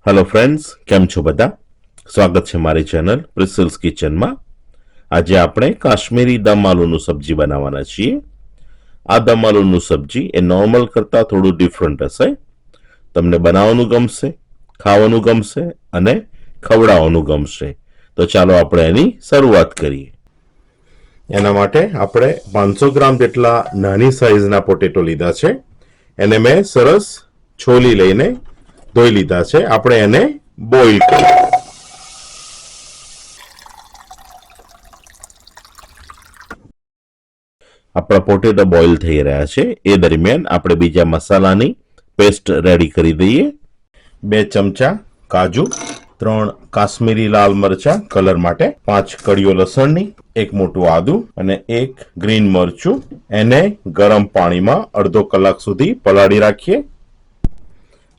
Hello friends, કેમ છો બધા? સ્વાગત છે મારી ચેનલ પ્રિસલ્સ કિચનમાં. આજે આપણે કાશ્મીરી દમ આલુનું સબ્જી બનાવવાના છીએ. આ દમ આલુનું સબ્જી એ નોર્મલ કરતાં થોડું ડિફરન્ટ હશે. તમને બનાવવાનું ગમશે, ખાવાનું ગમશે અને ખવડાવવાનું ગમશે. તો ચાલો આપણે એની શરૂઆત કરીએ. એના માટે આપણે 500 ગ્રામ જેટલા નાની સાઈઝના પોટેટો લીધા છે. એને મેં સરસ છોલી લઈને ધોઈ લીધા છે. આપણે એને બોઇલ કરીએ. આપણા પોટેટો બોઇલ થઈ રહ્યા છે. એ દરમિયાન આપણે બીજા મસાલાની પેસ્ટ રેડી કરી દઈએ. 2 ચમચા કાજુ, 3 કાશ્મીરી લાલ મરચા કલર માટે, 5 કળીઓ લસણની, 1 મોટું આદુ અને 1 ગ્રીન મરચું. એને ગરમ પાણીમાં અડધો કલાક સુધી પલાળી રાખીએ.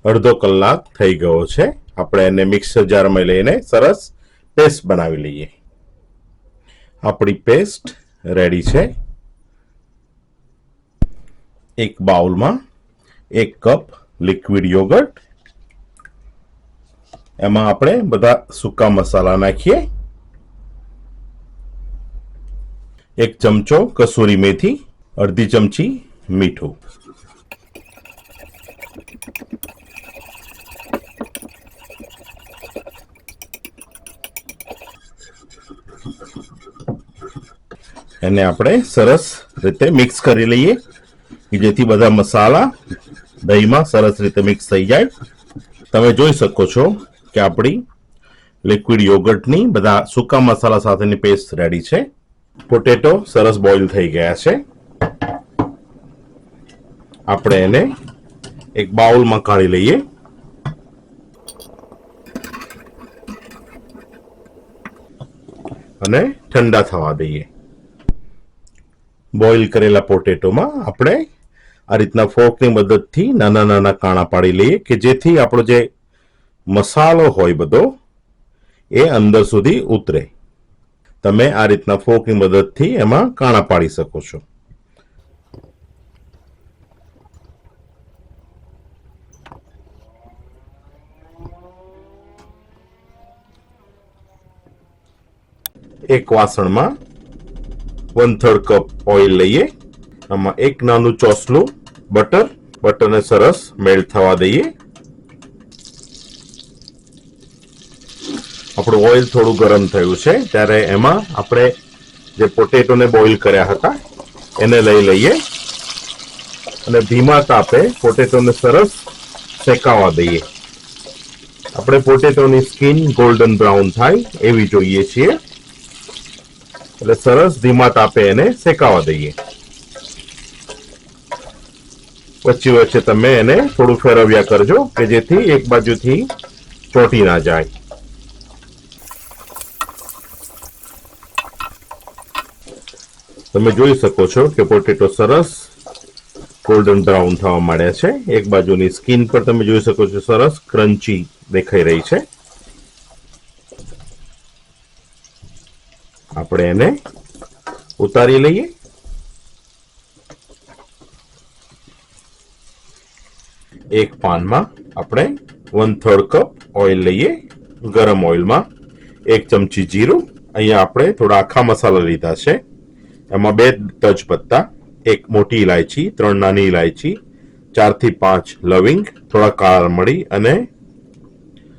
અડધો કલાક થઈ ગયો છે. આપણે એને મિક્સર જારમાં લઈને સરસ પેસ્ટ બનાવી લઈએ. આપણી પેસ્ટ રેડી છે. એક બાઉલમાં 1 કપ લિક્વિડ યોગર્ટ, એમાં આપણે બધા સૂકા મસાલા નાખીએ. 1 ચમચો કસૂરી મેથી, અડધી ચમચી મીઠું. એને આપણે સરસ રીતે મિક્સ કરી લઈએ કે જેથી બધા મસાલા દહીંમાં સરસ રીતે મિક્સ થઈ જાય. તમે જોઈ શકો છો કે આપણી લિક્વિડ યોગર્ટની બધા સૂકા મસાલા સાથેની પેસ્ટ રેડી છે. પોટેટો સરસ બોઇલ થઈ ગયા છે. આપણે એને એક બાઉલમાં કાઢી લઈએ. અને ઠંડા થવા દઈએ. બોઇલ કરેલા પોટેટોમાં આપણે આ રીતના ફોર્કની મદદથી નાના નાના કાણા પાડી લઈએ કે જેથી આપણો જે મસાલો હોય બધો એ અંદર સુધી ઉતરે. તમે આ રીતના ફોર્કની મદદથી એમાં કાણા પાડી શકો છો. એક વાસણમાં 1/3 કપ ઓઇલ લઈએ. આમાં એક નાનું ચોસલું બટરને સરસ મેલ્ટ થવા દઈએ. આપણું ઓઇલ થોડું ગરમ થયું છે ત્યારે એમાં આપણે જે પોટેટોને બોઇલ કર્યા હતા એને લઈ લઈએ અને ધીમા તાપે પોટેટોને સરસ શેકાવા દઈએ. આપણે પોટેટોની સ્કિન ગોલ્ડન બ્રાઉન થાય એવી જોઈએ છીએ, એટલે સરસ ધીમા તાપે એને શેકાવા દઈએ. વચ્ચે વચ્ચે તમે એને થોડું ફેરવ્યા કરજો કે જેથી એક બાજુથી ચોંટી ના જાય. તમે જોઈ શકો છો કે પોટેટો સરસ ગોલ્ડન બ્રાઉન થવા માંડ્યા છે. એક બાજુની સ્કિન પર તમે જોઈ શકો છો સરસ ક્રન્ચી દેખાઈ રહી છે. આપણે એને ઉતારી લઈએ. એક પાનમાં આપણે 1/3 કપ ઓઇલ લઈએ. ગરમ ઓઇલમાં 1 ચમચી જીરું, અહીંયા આપણે થોડા આખા મસાલા લીધા છે. એમાં 2 તેજપત્તા, 1 મોટી ઇલાયચી, 3 નાની ઇલાયચી, 4 થી 5 લવિંગ, થોડા કાળા મરી અને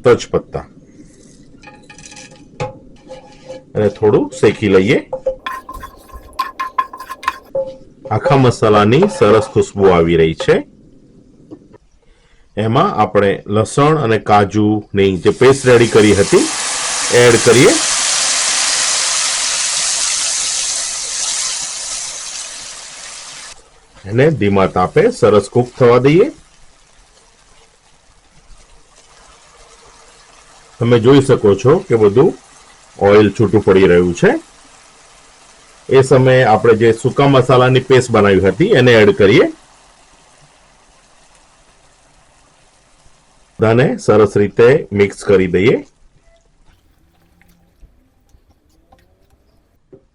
તેજપત્તા, અને થોડું શેકી લઈએ. આખા મસાલાની સરસ ખુશ્બુ આવી રહી છે. એમાં આપણે લસણ અને કાજુની જે પેસ્ટ રેડી કરી હતી એડ કરીએ. એને ધીમા તાપે સરસ કૂક થવા દઈએ. તમે જોઈ શકો છો કે બધું ઓઇલ છૂટું પડી રહ્યું છે. એ સમયે આપણે જે સૂકા મસાલાની પેસ્ટ બનાવી હતી એને એડ કરીએ. બધાને સરસ રીતે મિક્સ કરી દઈએ.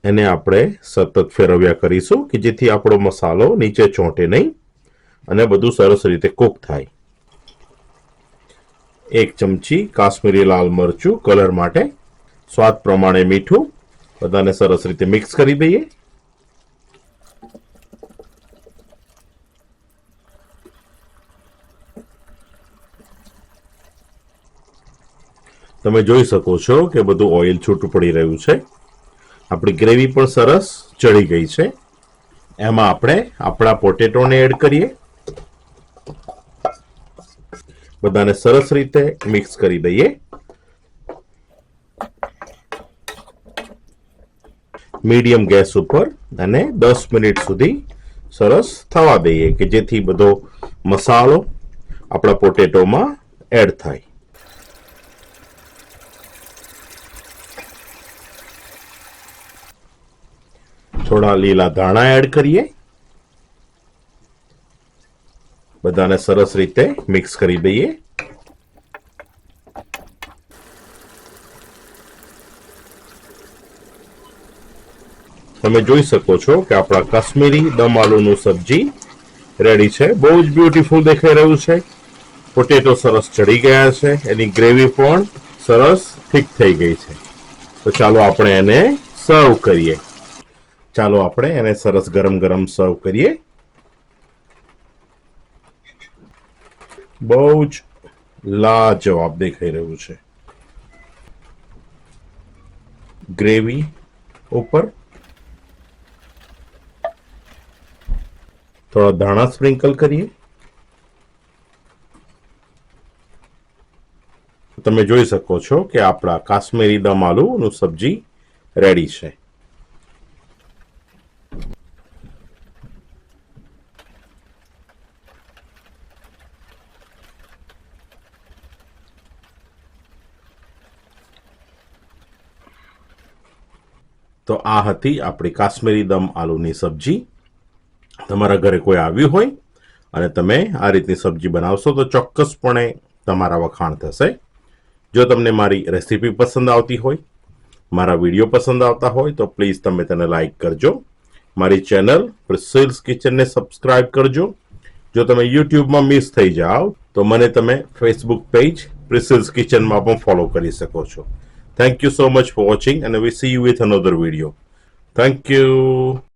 એને આપણે સતત ફેરવ્યા કરીશું કે જેથી આપણો મસાલો નીચે ચોંટે નહીં અને બધું સરસ રીતે કૂક થાય. 1 ચમચી કાશ્મીરી લાલ મરચું કલર માટે, સ્વાદ પ્રમાણે મીઠું, બધાને સરસ રીતે મિક્સ કરી દઈએ. તમે જોઈ શકો છો કે બધું ઓઇલ છૂટું પડી રહ્યું છે. આપણી ગ્રેવી પણ સરસ ચડી ગઈ છે. એમાં આપણે આપણા પોટેટોને એડ કરીએ. બધાને સરસ રીતે મિક્સ કરી દઈએ. મીડિયમ ગેસ ઉપર અને 10 મિનિટ સુધી સરસ થવા દઈએ કે જેથી બધો મસાલો આપણા પોટેટોમાં એડ થાય. થોડા લીલા ધાણા એડ કરીએ. બધાને સરસ રીતે મિક્સ કરી દઈએ. તમે જોઈ શકો છો કે આપણા કાશ્મીરી દમ આલુનું સબ્જી રેડી છે. બહુ જ બ્યુટીફુલ દેખાઈ રહ્યું છે. પોટેટો સરસ ચડી ગયા છે. એની ગ્રેવી પણ સરસ ઠીક થઈ ગઈ છે. તો ચાલો આપણે એને સર્વ કરીએ. ચાલો આપણે એને સરસ ગરમ ગરમ સર્વ કરીએ. બહુ જ લાજવાબ દેખાઈ રહ્યું છે. ગ્રેવી ઉપર થોડા ધાણા સ્પ્રિંકલ કરીએ. તમે જોઈ શકો છો કે આપણા કાશ્મીરી દમ આલુનું સબ્જી રેડી છે. તો આ હતી આપણી કાશ્મીરી દમ આલુની સબ્જી. તમારા ઘરે કોઈ આવ્યું હોય અને તમે આ રીતની સબ્જી બનાવશો તો ચોક્કસપણે તમારા વખાણ થશે. જો તમને મારી રેસીપી પસંદ આવતી હોય, મારા વિડીયો પસંદ આવતા હોય તો પ્લીઝ તમે તેને લાઈક કરજો. મારી ચેનલ પ્રિસિલ્સ કિચનને સબસ્ક્રાઇબ કરજો. જો તમે યુટ્યુબમાં મિસ થઈ જાઓ તો મને તમે ફેસબુક પેજ પ્રિસિલ્સ કિચનમાં પણ ફોલો કરી શકો છો. Thank you so much for watching and I will see you with another video. Thank you.